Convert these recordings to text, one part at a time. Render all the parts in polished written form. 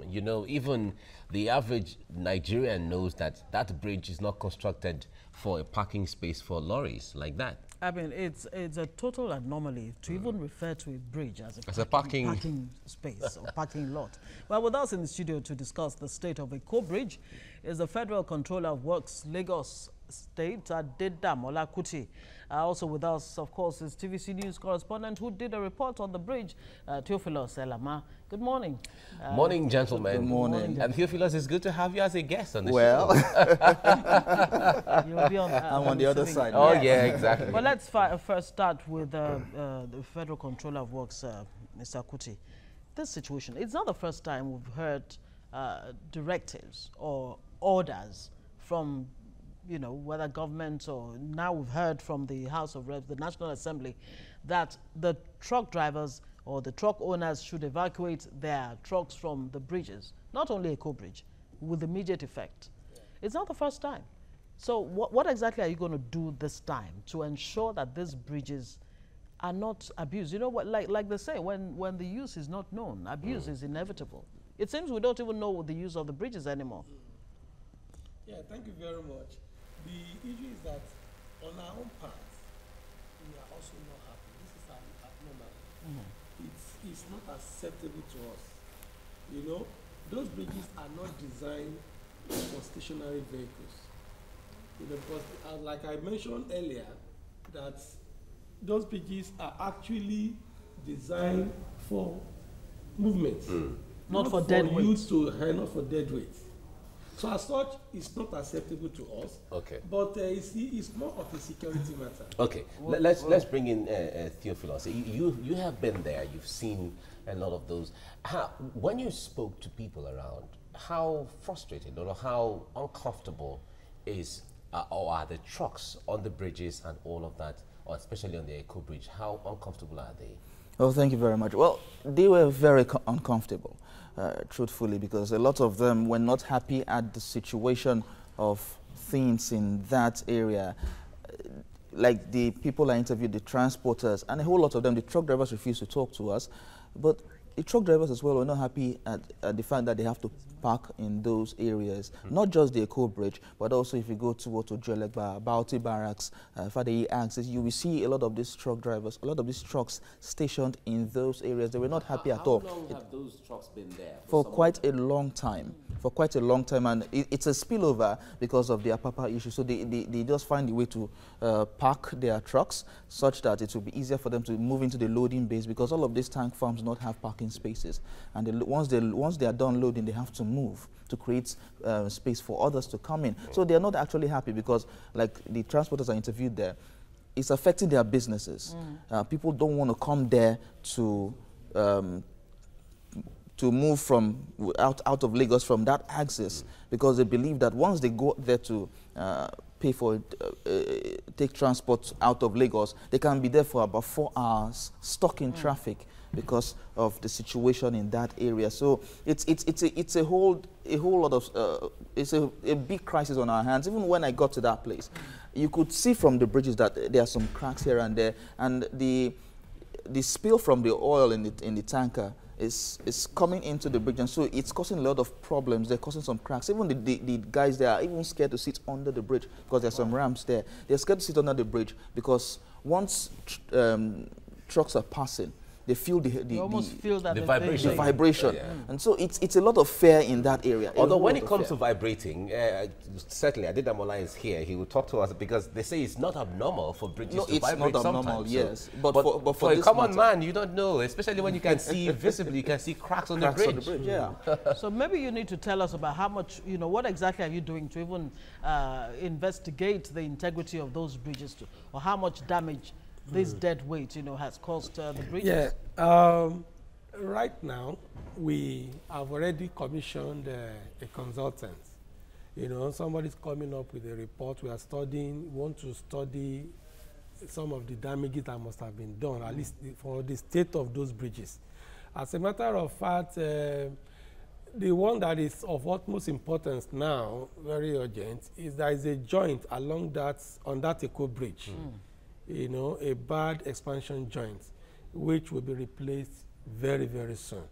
You know, even the average Nigerian knows that that bridge is not constructed for a parking space for lorries like that. I mean, it's a total anomaly to even refer to a bridge as a parking space or parking lot. Well, with us in the studio to discuss the state of Eko Bridge is the Federal Controller of Works, Lagos State, Adedamola Kuti. Also with us, of course, is TVC News correspondent who did a report on the bridge, Theophilus Elama. Good morning. Morning, gentlemen. Good morning. And Theophilus, it's good to have you as a guest on the show. You'll be on, I'm on the other side. Oh, yeah, exactly. Well, let's first start with the Federal Controller of Works, Mr. Kuti. This situation, it's not the first time we've heard directives or orders from, you know, whether government or now we've heard from the House of Reps, the National Assembly, that the truck drivers or the truck owners should evacuate their trucks from the bridges, not only Eko Bridge, with immediate effect. Yeah. It's not the first time. So what exactly are you going to do this time to ensure that these bridges are not abused? You know what, like they say, when the use is not known, abuse is inevitable. It seems we don't even know the use of the bridges anymore. Yeah, thank you very much. The issue is that on our own part, we are also not happy. This is abnormal. It's not acceptable to us. You know, those bridges are not designed for stationary vehicles. You know, because like I mentioned earlier, that those bridges are actually designed for movement. Not for dead weight. Not for dead weight. So as such, it's not acceptable to us. Okay. But it's more of a security matter. Okay. Let's bring in Theophilus. You have been there. You've seen a lot of those. When you spoke to people around, how frustrated or how uncomfortable or are the trucks on the bridges and all of that, or especially on the Eko Bridge? How uncomfortable are they? Oh, thank you very much. Well, they were very uncomfortable. Truthfully, because a lot of them were not happy at the situation of things in that area. Like the people I interviewed, the transporters, and a whole lot of them, the truck drivers refused to talk to us. But the truck drivers as well were not happy at the fact that they have to park in those areas. Not just the Eko Bridge, but also if you go towards Ojolegba, Bauti Barracks, Fadayi Axis, you will see a lot of these truck drivers, a lot of these trucks stationed in those areas. They were not happy at all. How long have those trucks been there? For quite a long time. For quite a long time, and it's a spillover because of the Apapa issue. So they just find a way to park their trucks such that it will be easier for them to move into the loading base, because all of these tank farms do not have parking spaces. And once they are done loading, they have to move to create space for others to come in. So they are not actually happy because, like the transporters I interviewed there, it's affecting their businesses. People don't want to come there to move from out of Lagos from that axis, because they believe that once they go there to pay for take transport out of Lagos, they can be there for about 4 hours stuck in traffic because of the situation in that area. So it's a whole lot of it's a big crisis on our hands. Even when I got to that place, you could see from the bridges that there are some cracks here and there, and the spill from the oil in the tanker is coming into the bridge, and so it's causing a lot of problems. They're causing some cracks. Even the guys there are even scared to sit under the bridge because there's some ramps there. They're scared to sit under the bridge because once trucks are passing, they feel the vibration. Yeah. And so it's a lot of fear in that area. Although when it comes to vibrating, certainly Adedamola is here. He will talk to us because they say it's not abnormal for bridges to vibrate sometimes. No, it's not abnormal, yes. But for a common man, you don't know, especially when you can see visibly, you can see cracks on the bridge. Yeah. So maybe you need to tell us about how much, you know, what exactly are you doing to even investigate the integrity of those bridges, or how much damage this dead weight, you know, has caused the bridges? Yeah. Right now, we have already commissioned a consultant. You know, somebody's coming up with a report. We are studying, want to study some of the damages that must have been done, at least for the state of those bridges. As a matter of fact, the one that is of utmost importance now, very urgent, is there is a joint along that, on that Eko Bridge. You know, a bad expansion joint, which will be replaced very, very soon.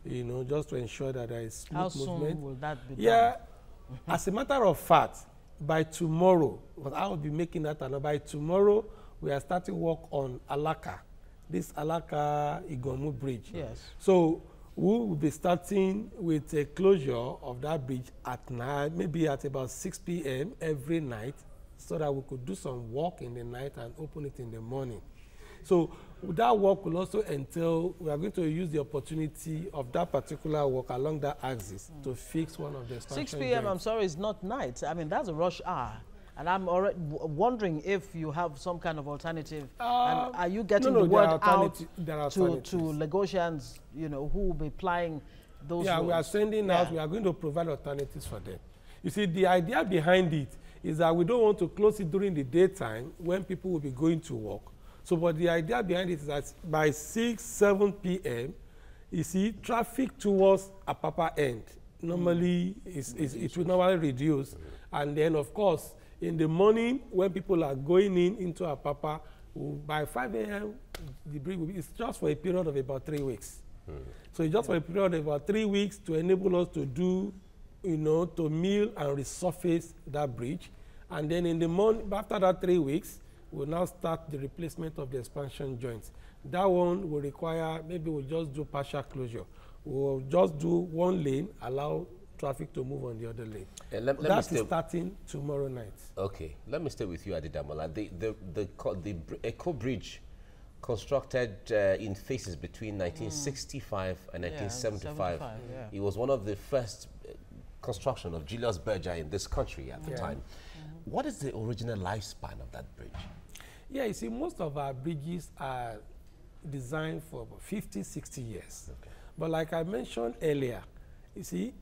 you know, just to ensure that there is smooth How movement. soon will that be done? Yeah, as a matter of fact, by tomorrow, because I will be making that, and by tomorrow, we are starting work on Alaka, this Alaka Igomu bridge. Yes. So we will be starting with a closure of that bridge at night, maybe at about 6 p.m. every night, so that we could do some work in the night and open it in the morning. So that work will also entail, we are going to use the opportunity of that particular work along that axis to fix one of the expansion 6 p.m., I'm joints. sorry, it's not night. I mean, that's a rush hour. And I'm already wondering if you have some kind of alternative. And are you getting no, the there are word out there are to alternatives. Lagosians, you know, who will be plying those Yeah, we are roads? sending out, we are going to provide alternatives for them. You see, the idea behind it is that we don't want to close it during the daytime when people will be going to work. So, but the idea behind it is that by 6, 7 p.m., you see, traffic towards Apapa end normally it will normally reduce. And then, of course, in the morning when people are going into Apapa, by 5 a.m., the bridge will be, it's just for a period of about 3 weeks. So it's just for a period of about 3 weeks to enable us to do, you know, to mill and resurface that bridge. And then in the morning, after that 3 weeks, we'll now start the replacement of the expansion joints. That one will require, maybe we'll just do partial closure. We'll just do one lane, allow traffic to move on the other lane. That is starting tomorrow night. Okay, let me stay with you, Adidamola. The Eco Bridge constructed in phases between 1965 and 1975. It was one of the first construction of Julius Berger in this country at the time. What is the original lifespan of that bridge? Yeah, you see, most of our bridges are designed for about 50, 60 years. Okay. But like I mentioned earlier, you see,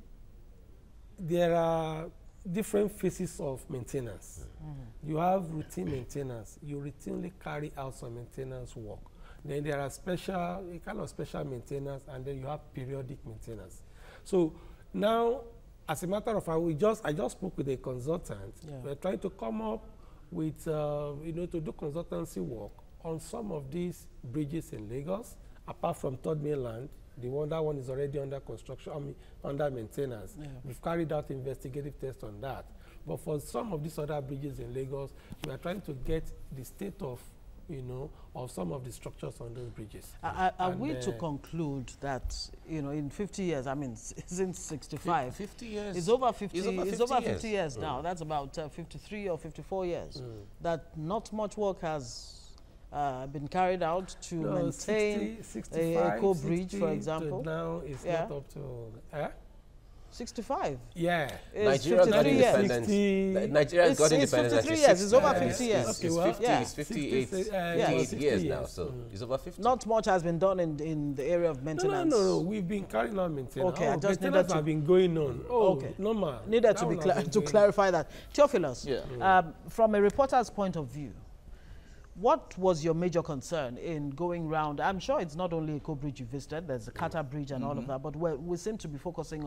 there are different phases of maintenance. You have routine maintenance. You routinely carry out some maintenance work. Then there are a kind of special maintenance, and then you have periodic maintenance. So now, as a matter of fact, I just spoke with a consultant. We're trying to come up with, you know, to do consultancy work on some of these bridges in Lagos, apart from Third Mainland. That one is already under construction, I mean, under maintenance. We've carried out investigative tests on that. But for some of these other bridges in Lagos, we are trying to get the state of, you know, of some of the structures on those bridges. Are we to conclude that, you know, in 50 years, I mean, since 65, 50 years. It's over 50, it's over 50 years now. That's about 53 or 54 years. That not much work has been carried out to maintain a Eco Bridge, for example. Now it's not up to 65. Yeah. Nigeria got independence. Nigeria got independence. It's 53 years. It's over 50 years. Okay, well, it's 58 years now, so it's over 50. Not much has been done in the area of maintenance. No. We've been carrying on maintenance. Okay, I just needed to have been going on. Okay, normal. Needed to clarify that. Theophilus, from a reporter's point of view, what was your major concern in going round? I'm sure it's not only Eco Bridge you visited, there's the Kata Bridge and all of that, but we seem to be focusing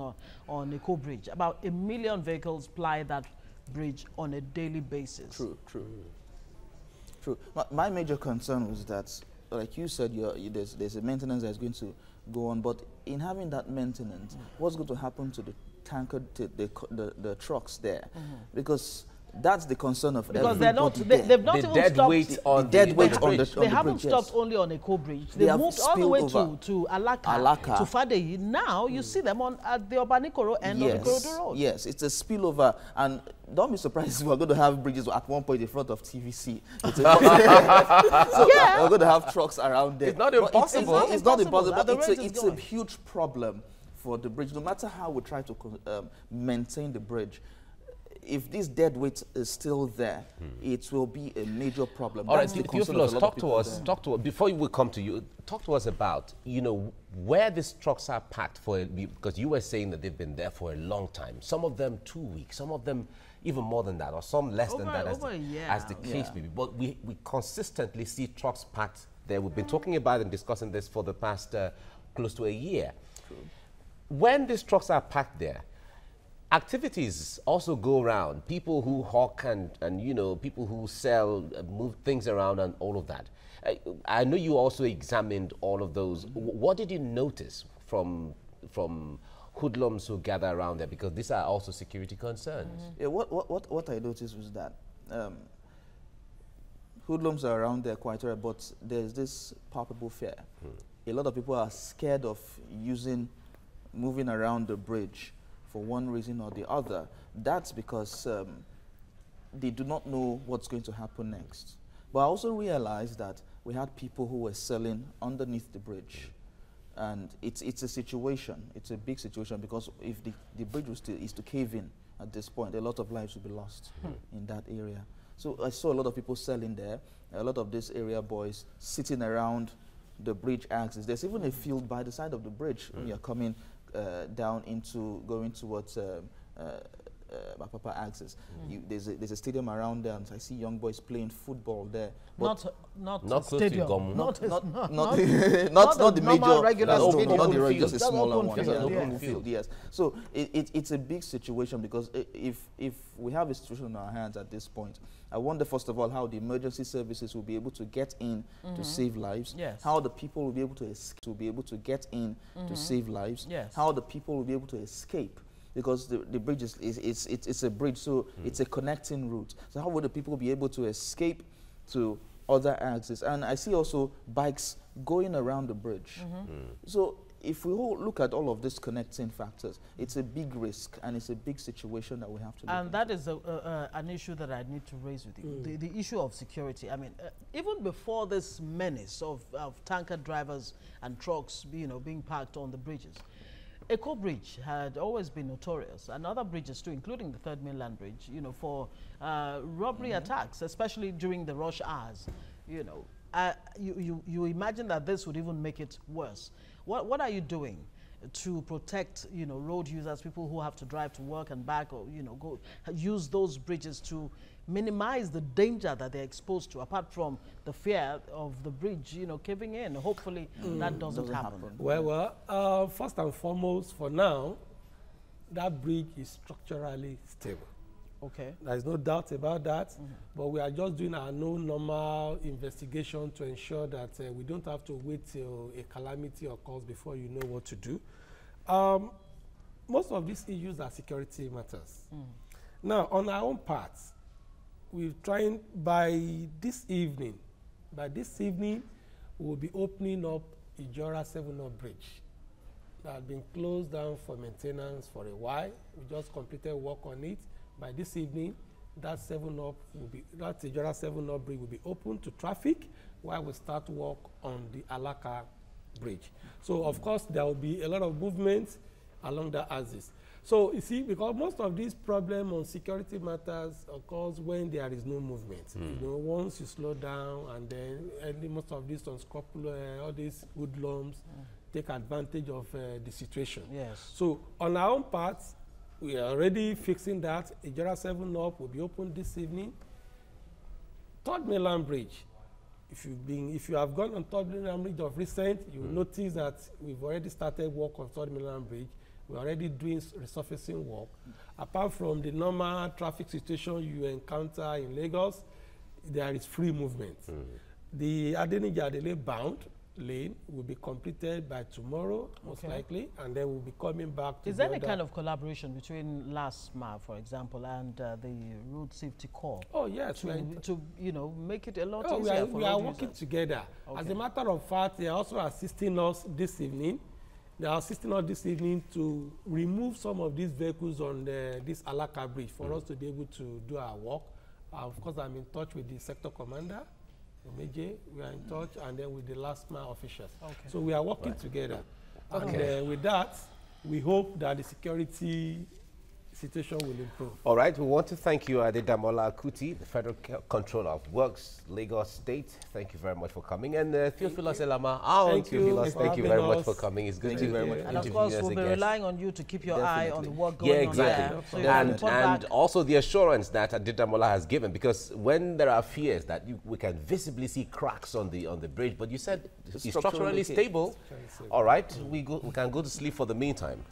on Eco Bridge. About 1 million vehicles ply that bridge on a daily basis. True. My major concern was that, like you said, there's a maintenance that's going to go on, but in having that maintenance, what's going to happen to the tanker, to the trucks there? Because that's the concern of everybody. They've not even stopped dead weight on the They haven't stopped only on Eco Bridge. They moved all the way to Alaka, to Fadeyi. Now you see them at the Obanikoro end of the Ikorodu Road. Yes, it's a spillover, and don't be surprised if we're going to have bridges at one point in front of TVC. We're going to have trucks around there. It's not impossible. It's not impossible. It's a huge problem for the bridge. No matter how we try to maintain the bridge, if this dead weight is still there, it will be a major problem. All right, Theophilus, talk to us, before we come to you, talk to us about, you know, where these trucks are packed for, because you were saying that they've been there for a long time. Some of them 2 weeks, some of them even more than that, or some less than that, as the case may be. But we consistently see trucks packed there. We've been talking about and discussing this for the past close to a year. True. When these trucks are packed there, activities also go around. People who hawk and you know, people who sell, move things around and all of that. I know you also examined all of those. What did you notice from from hoodlums who gather around there? Because these are also security concerns. Yeah, what I noticed was that hoodlums are around there quite right, but there's this palpable fear. A lot of people are scared of moving around the bridge for one reason or the other. That's because they do not know what's going to happen next. But I also realized that we had people who were selling underneath the bridge. And it's a situation, it's a big situation, because if the bridge is to cave in at this point, a lot of lives will be lost in that area. So I saw a lot of people selling there, a lot of these area boys sitting around the bridge axis. There's even a field by the side of the bridge when you're coming down going towards Papa axis. There's a stadium around there, and I see young boys playing football there. Not close to stadium. Gomu. Not not the normal major, regular stadium, not the field. regular, just a That's smaller open one. field. Yeah, Yeah. open field, yes. So it's a big situation, because if we have a situation in our hands at this point, I wonder first of all how the emergency services will be able to get in to save lives. Yes. How the people will be able to get in to save lives. Yes. How the people will be able to escape. Because the bridge it's a bridge, so it's a connecting route. So how would the people be able to escape to other axes? And I see also bikes going around the bridge. So if we all look at all of these connecting factors, it's a big risk and it's a big situation that we have to look And into. that is an issue that I need to raise with you. The issue of security. I mean, even before this menace of tanker drivers and trucks, being parked on the bridges, Eco Bridge had always been notorious, and other bridges too, including the Third Mainland Bridge, for robbery attacks, especially during the rush hours. You imagine that this would even make it worse. What are you doing to protect, road users, people who have to drive to work and back, or go use those bridges to minimize the danger that they're exposed to, apart from the fear of the bridge, caving in? Hopefully that doesn't happen. Well, first and foremost, for now, that bridge is structurally stable. Okay. There's no doubt about that, but we are just doing our normal investigation to ensure that we don't have to wait till a calamity occurs before you know what to do. Most of these issues are security matters. Now, on our own part, we're trying by this evening, we'll be opening up Ijora 7-Up Bridge that had been closed down for maintenance for a while. We just completed work on it. By this evening, that Ijora 7-Up Bridge will be open to traffic while we start work on the Alaka Bridge. So, of course, there will be a lot of movement along that axis. So, you see, because most of these problems on security matters occurs when there is no movement. Once you slow down, and then most of these unscrupulous, all these hoodlums take advantage of the situation. Yes. So, on our own part, we are already fixing that. Ijora 7-Up will be open this evening. Third Mainland Bridge. If you have gone on Third Mainland Bridge of recent, you will notice that we've already started work on Third Mainland Bridge. We're already doing resurfacing work. Apart from the normal traffic situation you encounter in Lagos, there is free movement. The Adeniji-Adele bound lane will be completed by tomorrow, most likely, and then we'll be coming back to Is there any kind of collaboration between LASMA, for example, and the Road Safety Corps? Oh, yes. To make it a lot easier for we are road working users? together. Okay. As a matter of fact, they are also assisting us this evening. They are assisting us this evening to remove some of these vehicles on this Alaka Bridge for us to be able to do our work. Of course, I'm in touch with the sector commander, Omeje. We are in touch, and then with the LASMA officials. Okay. So we are working together. Okay. And with that, we hope that the security situation will improve. All right, we want to thank you, Adedamola Kuti, the Federal Controller of Works, Lagos State. Thank you very much for coming. And Theophilus Elama, thank you very much for coming. It's good to very much. And of course, we'll be relying on you to keep your eye on the work going on there. So and also the assurance that Adedamola has given, because when there are fears that we can visibly see cracks on the bridge, but you said it's structurally stable. All right, we can go to sleep for the meantime.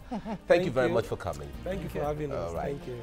Thank you very much for coming. Thank you for having us. All right. Thank you.